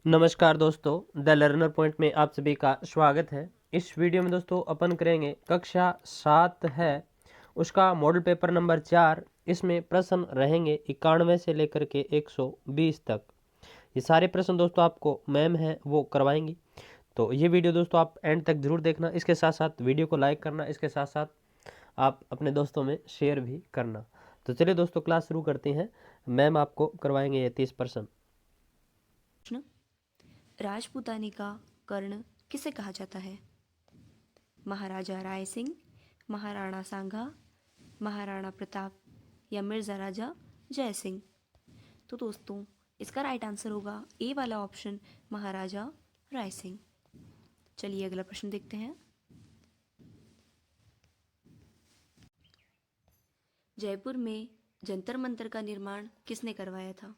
नमस्कार दोस्तों, the learner point में आप सभी का स्वागत है। इस वीडियो में दोस्तों अपन करेंगे कक्षा 7 है उसका मॉडल पेपर नंबर 4। इसमें प्रश्न रहेंगे 91 से लेकर के 120 तक। ये सारे प्रश्न दोस्तों आपको मैम है वो करवाएंगी। तो ये वीडियो दोस्तों आप एंड तक जरूर देखना। इसके साथ साथ वीडियो को लाइक करना, इसके साथ साथ आप अपने दोस्तों में शेयर भी करना। तो चलिए दोस्तों क्लास शुरू करते हैं। मैम आपको करवाएंगे ये 30 प्रश्न। प्रश्न, राजपूतानी का कर्ण किसे कहा जाता है? महाराजा राय सिंह, महाराणा सांगा, महाराणा प्रताप या मिर्जा राजा जय सिंह। तो दोस्तों इसका राइट आंसर होगा ए वाला ऑप्शन, महाराजा राय सिंह। चलिए अगला प्रश्न देखते हैं। जयपुर में जंतर मंतर का निर्माण किसने करवाया था?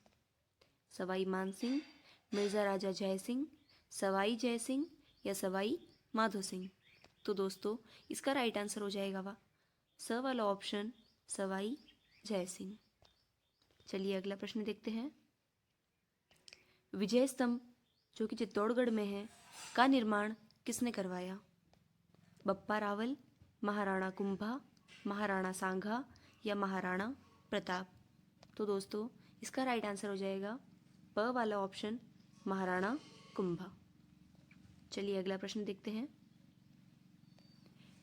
सवाई मानसिंह, मिर्जा राजा जय सिंह, सवाई जय सिंह या सवाई माधो सिंह। तो दोस्तों इसका राइट आंसर हो जाएगा स वाला ऑप्शन, सवाई जय सिंह। चलिए अगला प्रश्न देखते हैं। विजय स्तंभ जो कि चित्तौड़गढ़ में है का निर्माण किसने करवाया? बप्पा रावल, महाराणा कुंभा, महाराणा सांघा या महाराणा प्रताप। तो दोस्तों इसका राइट आंसर हो जाएगा प वाला ऑप्शन, महाराणा कुंभा। चलिए अगला प्रश्न देखते हैं।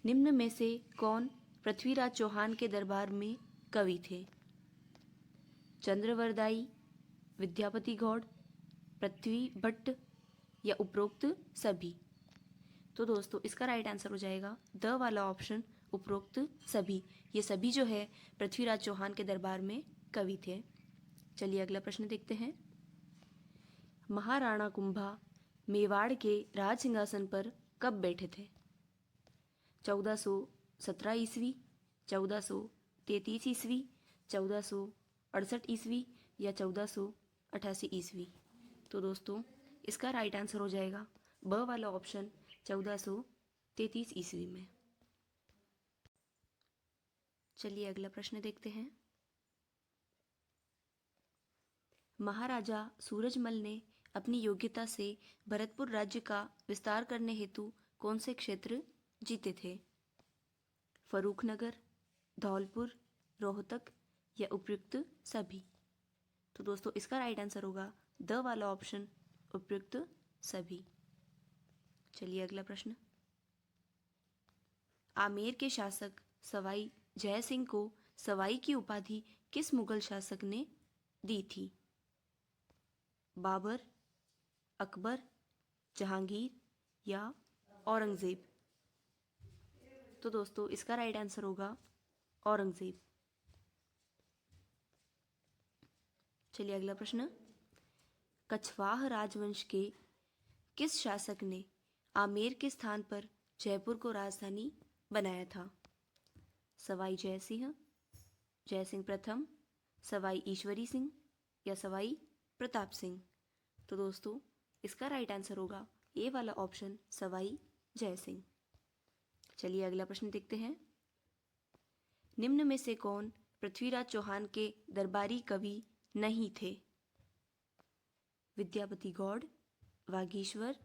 निम्न में से कौन पृथ्वीराज चौहान के दरबार में कवि थे? चंद्रवरदाई, विद्यापति गौड़, पृथ्वी भट्ट या उपरोक्त सभी। तो दोस्तों इसका राइट आंसर हो जाएगा द वाला ऑप्शन, उपरोक्त सभी। ये सभी जो है पृथ्वीराज चौहान के दरबार में कवि थे। चलिए अगला प्रश्न देखते हैं। महाराणा कुंभा मेवाड़ के राज सिंहासन पर कब बैठे थे? 1417 ईस्वी, 1433 ईस्वी, 1468 ईस्वी या 1488 ईस्वी। तो दोस्तों इसका राइट आंसर हो जाएगा ब वाला ऑप्शन, 1433 ईस्वी में। चलिए अगला प्रश्न देखते हैं। महाराजा सूरजमल ने अपनी योग्यता से भरतपुर राज्य का विस्तार करने हेतु कौन से क्षेत्र जीते थे? फरूखनगर, धौलपुर, रोहतक या उपयुक्त सभी। तो दोस्तों इसका राइट आंसर होगा द वाला ऑप्शन, उपयुक्त सभी। चलिए अगला प्रश्न। आमेर के शासक सवाई जय सिंह को सवाई की उपाधि किस मुगल शासक ने दी थी? बाबर, अकबर, जहांगीर या औरंगजेब। तो दोस्तों इसका राइट आंसर होगा औरंगजेब। चलिए अगला प्रश्न। कछवाह राजवंश के किस शासक ने आमेर के स्थान पर जयपुर को राजधानी बनाया था? सवाई जय सिंह, जय सिंह प्रथम, सवाई ईश्वरी सिंह या सवाई प्रताप सिंह। तो दोस्तों इसका राइट आंसर होगा ए वाला ऑप्शन, सवाई जय सिंह। चलिए अगला प्रश्न देखते हैं। निम्न में से कौन पृथ्वीराज चौहान के दरबारी कवि नहीं थे? विद्यापति गौड़, वागीश्वर,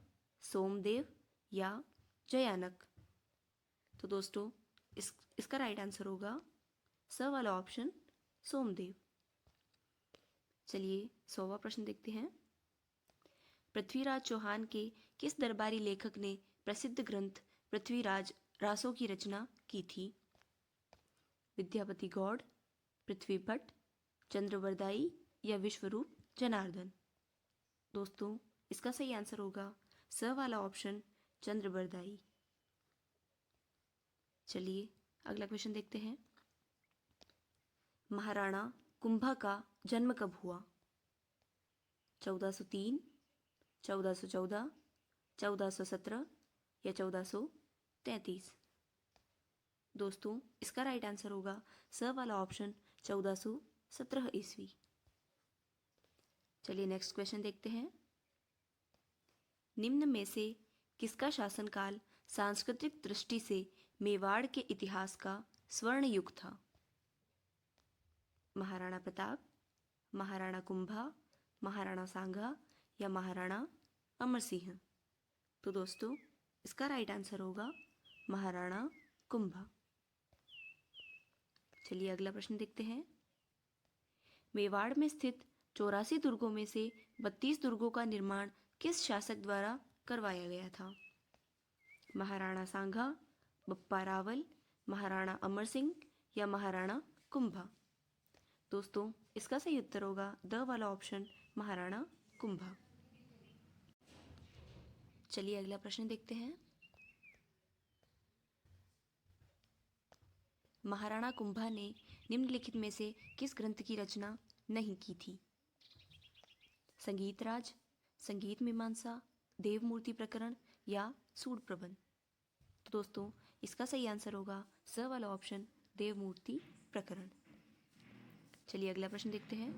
सोमदेव या जयानक। तो दोस्तों इसका राइट आंसर होगा स वाला ऑप्शन, सोमदेव। चलिए 100वां प्रश्न देखते हैं। पृथ्वीराज चौहान के किस दरबारी लेखक ने प्रसिद्ध ग्रंथ पृथ्वीराज रासों की रचना की थी? विद्यापति गौड़, पृथ्वी भट्ट, चंद्रवरदाई या विश्वरूप जनार्दन। दोस्तों इसका सही आंसर होगा स वाला ऑप्शन, चंद्रवरदाई। चलिए अगला क्वेश्चन देखते हैं। महाराणा कुंभा का जन्म कब हुआ? 1403, 1414, 1417 या 1433। दोस्तों इसका राइट आंसर होगा स वाला ऑप्शन, 1417 ईस्वी। चलिए नेक्स्ट क्वेश्चन देखते हैं। निम्न में से किसका शासनकाल सांस्कृतिक दृष्टि से मेवाड़ के इतिहास का स्वर्ण युग था? महाराणा प्रताप, महाराणा कुंभा, महाराणा सांगा या महाराणा अमर सिंह। तो दोस्तों इसका राइट आंसर होगा महाराणा कुंभा। चलिए अगला प्रश्न देखते हैं। मेवाड़ में स्थित 84 दुर्गों में से 32 दुर्गों का निर्माण किस शासक द्वारा करवाया गया था? महाराणा सांगा, बप्पा रावल, महाराणा अमर सिंह या महाराणा कुंभा? दोस्तों इसका सही उत्तर होगा द वाला ऑप्शन, महाराणा कुंभा। चलिए अगला प्रश्न देखते हैं। महाराणा कुंभा ने निम्नलिखित में से किस ग्रंथ की रचना नहीं की थी? संगीत राज, संगीत मीमांसा, देवमूर्ति प्रकरण या सूड प्रबंध? तो दोस्तों इसका सही आंसर होगा स वाला ऑप्शन, देवमूर्ति प्रकरण। चलिए अगला प्रश्न देखते हैं।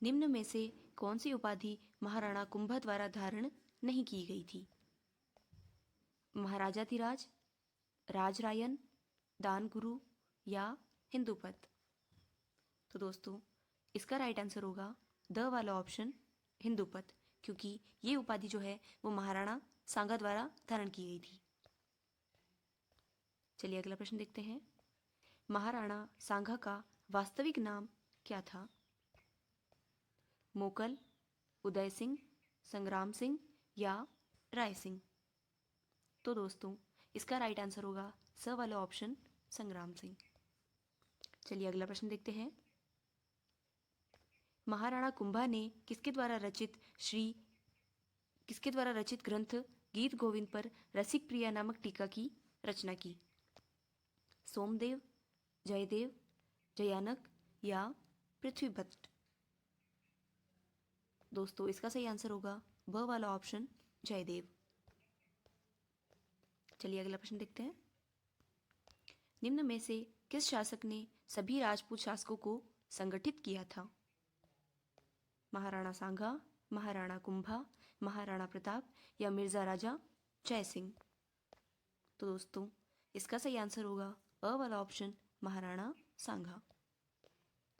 निम्न में से कौन सी उपाधि महाराणा कुंभा द्वारा धारण नहीं की गई थी? महाराजाधिराज, राजरायन, दानगुरु या हिंदूपत? तो दोस्तों इसका राइट आंसर होगा द वाला ऑप्शन, हिंदूपत, क्योंकि ये उपाधि जो है वो महाराणा सांगा द्वारा धारण की गई थी। चलिए अगला प्रश्न देखते हैं। महाराणा सांगा का वास्तविक नाम क्या था? मोकल, उदय सिंह, संग्राम सिंह या राय सिंह? तो दोस्तों इसका राइट आंसर होगा स वाला ऑप्शन, संग्राम सिंह। चलिए अगला प्रश्न देखते हैं। महाराणा कुंभा ने किसके द्वारा रचित ग्रंथ गीत गोविंद पर रसिक प्रिया नामक टीका की रचना की? सोमदेव, जयदेव, जयानक या पृथ्वी भट्ट? दोस्तों इसका सही आंसर होगा ब वाला ऑप्शन, जयदेव। चलिए अगला प्रश्न देखते हैं। निम्न में से किस शासक ने सभी राजपूत शासकों को संगठित किया था? महाराणा सांगा, महाराणा कुंभा, महाराणा प्रताप या मिर्जा राजा जय सिंह? तो दोस्तों इसका सही आंसर होगा अ वाला ऑप्शन, महाराणा सांगा।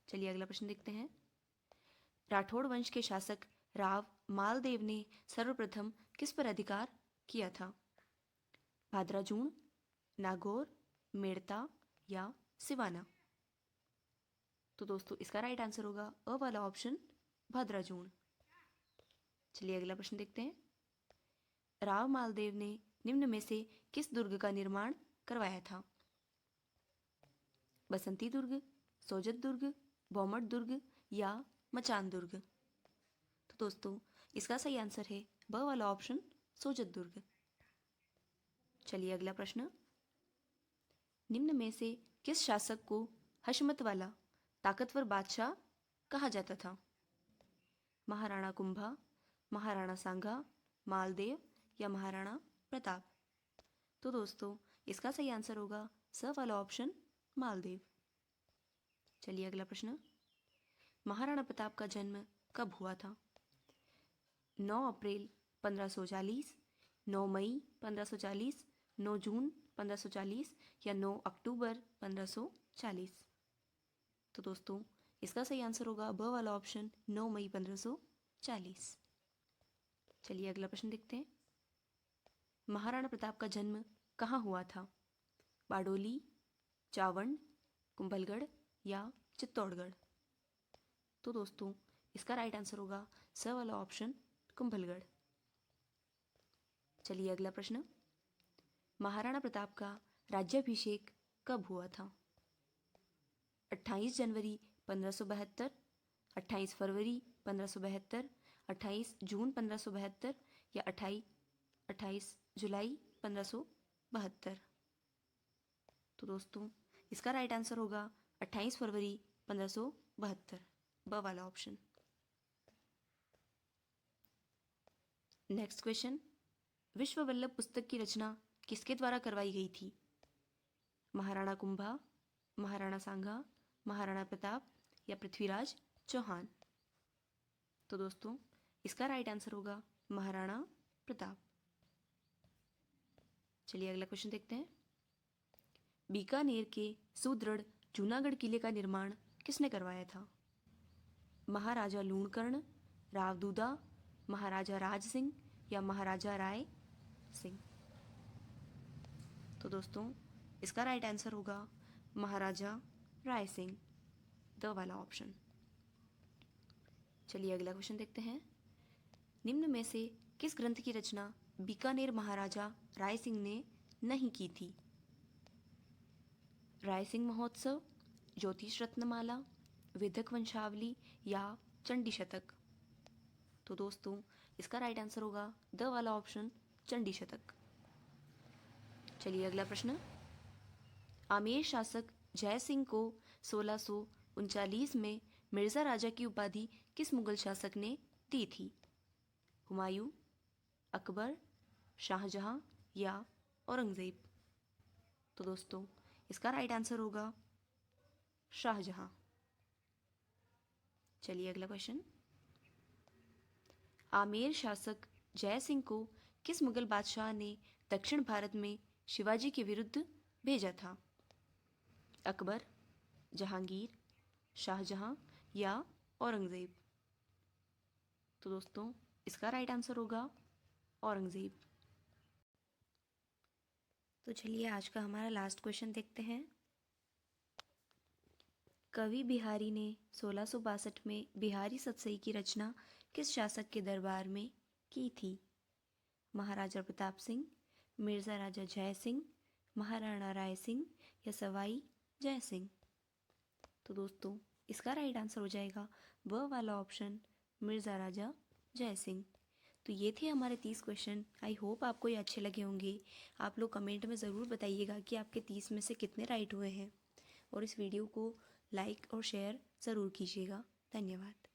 चलिए अगला प्रश्न देखते हैं। राठौड़ वंश के शासक राव मालदेव ने सर्वप्रथम किस पर अधिकार किया था? भाद्राजूण, नागौर, मेड़ता या सिवाना? तो दोस्तों इसका राइट आंसर होगा अ वाला ऑप्शन, भाद्राजूण। चलिए अगला प्रश्न देखते हैं। राव मालदेव ने निम्न में से किस दुर्ग का निर्माण करवाया था? बसंती दुर्ग, सोजत दुर्ग, बोमट दुर्ग या मचान दुर्ग? तो दोस्तों इसका सही आंसर है ब वाला ऑप्शन, सोजत दुर्ग। चलिए अगला प्रश्न। निम्न में से किस शासक को हशमत वाला ताकतवर बादशाह कहा जाता था? महाराणा कुंभा, महाराणा सांगा, मालदेव या महाराणा प्रताप? तो दोस्तों इसका सही आंसर होगा स वाला ऑप्शन, मालदेव। चलिए अगला प्रश्न। महाराणा प्रताप का जन्म कब हुआ था? 9 अप्रैल 1540, 9 मई 1540, 9 जून 1540 या 9 अक्टूबर 1540? तो दोस्तों इसका सही आंसर होगा ब वाला ऑप्शन, 9 मई 1540। चलिए अगला प्रश्न देखते हैं। महाराणा प्रताप का जन्म कहाँ हुआ था? बारडोली, चावंड, कुंभलगढ़ या चित्तौड़गढ़? तो दोस्तों इसका राइट आंसर होगा स वाला ऑप्शन, कुंभलगढ़। चलिए अगला प्रश्न। महाराणा प्रताप का राज्याभिषेक कब हुआ था? 28 जनवरी 1572, 28 फरवरी 1572, 28 जून 1572 या 28 जुलाई 1572? तो दोस्तों इसका राइट आंसर होगा 28 फरवरी 1572, ब वाला ऑप्शन। Next question. विश्व वल्लभ पुस्तक की रचना किसके द्वारा करवाई गई थी? महाराणा कुंभा, महाराणा सांगा, महाराणा प्रताप या पृथ्वीराज चौहान? तो दोस्तों इसका राइट आंसर होगा महाराणा प्रताप। चलिए अगला क्वेश्चन देखते हैं। बीकानेर के सुदृढ़ जूनागढ़ किले का निर्माण किसने करवाया था? महाराजा लूणकर्ण, राव दूदा, महाराजा राज सिंह या महाराजा राय सिंह? तो दोस्तों इसका राइट आंसर होगा महाराजा राय सिंह, द वाला ऑप्शन। चलिए अगला क्वेश्चन देखते हैं। निम्न में से किस ग्रंथ की रचना बीकानेर महाराजा राय सिंह ने नहीं की थी? राय सिंह महोत्सव, ज्योतिष रत्नमाला, विदक वंशावली या चंडी शतक? तो दोस्तों इसका राइट आंसर होगा द वाला ऑप्शन, चंडी शतक। चलिए अगला प्रश्न। आमेर शासक जय सिंह को 1639 में मिर्जा राजा की उपाधि किस मुगल शासक ने दी थी? हुमायूं, अकबर, शाहजहां या औरंगजेब? तो दोस्तों इसका राइट आंसर होगा शाहजहां। चलिए अगला क्वेश्चन। आमेर शासक जय सिंह को किस मुगल बादशाह ने दक्षिण भारत में शिवाजी के विरुद्ध भेजा था? अकबर, जहांगीर, शाहजहां या औरंगजेब? तो दोस्तों इसका राइट आंसर होगा औरंगजेब। तो चलिए आज का हमारा लास्ट क्वेश्चन देखते हैं। कवि बिहारी ने 1662 में बिहारी सतसई की रचना किस शासक के दरबार में की थी? महाराजा प्रताप सिंह, मिर्जा राजा जय सिंह, महाराणा राय सिंह या सवाई जय सिंह? तो दोस्तों इसका राइट आंसर हो जाएगा ब वाला ऑप्शन, मिर्जा राजा जय सिंह। तो ये थे हमारे 30 क्वेश्चन। आई होप आपको ये अच्छे लगे होंगे। आप लोग कमेंट में ज़रूर बताइएगा कि आपके 30 में से कितने राइट हुए हैं, और इस वीडियो को लाइक और शेयर ज़रूर कीजिएगा। धन्यवाद।